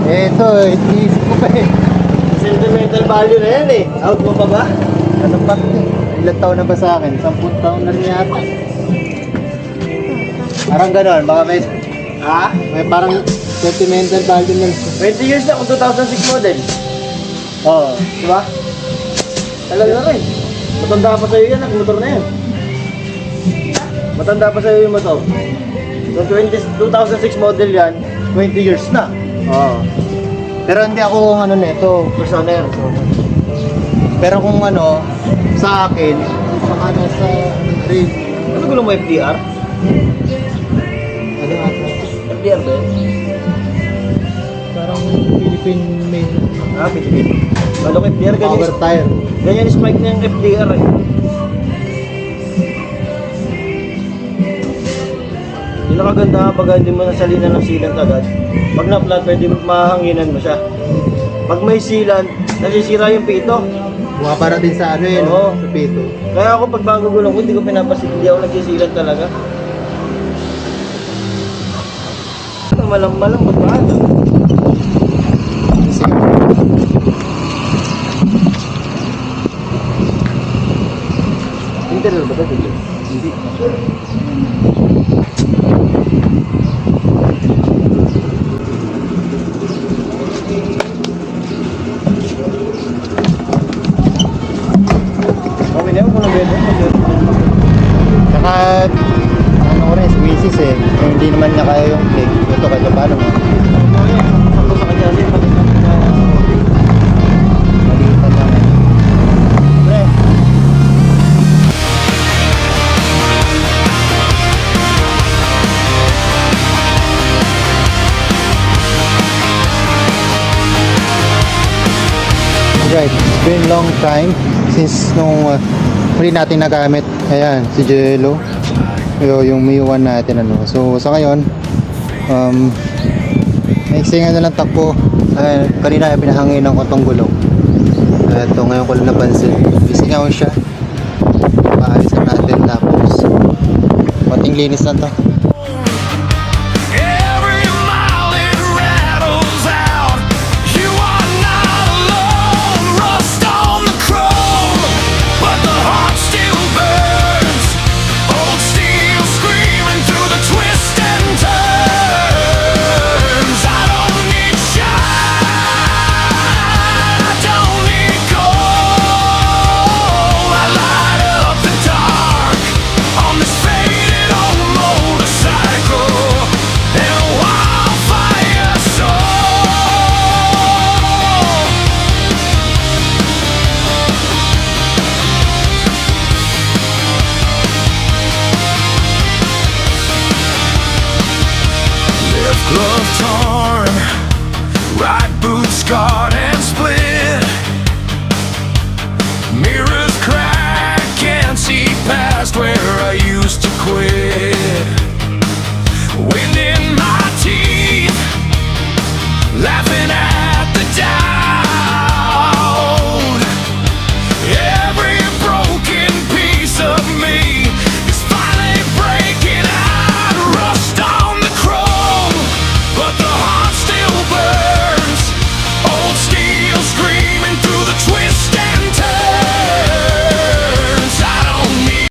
Eto, iniisip ko pa eh. Sentimental value na yan eh. Out mo pa ba? Ano pa? Ilang taon na ba sa akin? 10 taon na rin yata. Parang ganon, baka may, Ha? may parang sentimental value na. 20 years na kung 2006 model. Oo. Di ba? Tagal na rin. Matanda pa sa'yo yan, nag-motor na yan. Matanda pa sa'yo yung motor. So 2006 model yan, 20 years na. Oo. Pero hindi ako ano nito. Personer. Pero kung ano, sa akin, saka nasa rin. Ano gulo mo FDR? Ano ata? FDR ba yun? Parang Philippine made Ah, Pilipin. Lalo kay FDR, power tire. ganyan spike na yung FDR eh. Hindi na kaganda pag hindi mo nasalina ng sealant agad. Pag na-flat, pwede mahanginan mo siya. Pag may sealant, nasisira yung pito. Para din sa ano yun, Oo. sa pito. Kaya ako pag bago gulong ko, hindi ko pinapasit, hindi ako nagsisilat talaga. Malang-malang, ba't ba? Interior ba ito? Hindi. Okay na yun kung nabendo. Saka, ano ko rin, si Mrs. eh. Hindi naman niya kaya yung cake. Ito kaya paano mo? Sakto sa kanya rin. Malitan lang eh. Pre. Right, it's been long time since nung huli natin nagamit. Ayan, si Jello. Yung Miwan natin ano. So sa ngayon, naiksingan na lang takbo. Kanina ay pinahangin ng kotong gulong. Ito ngayon ko lang napansin. Isingaw siya. Paalisan natin tapos konting linis lang to. Every mile it rattles out. You are not alone. Rust on the chrome, but the heart still burns. Old steel screaming through the twists and turns. I don't need shine, I don't need gold. I light up the dark on this faded old motorcycle and a wildfire soul. Left glove torn.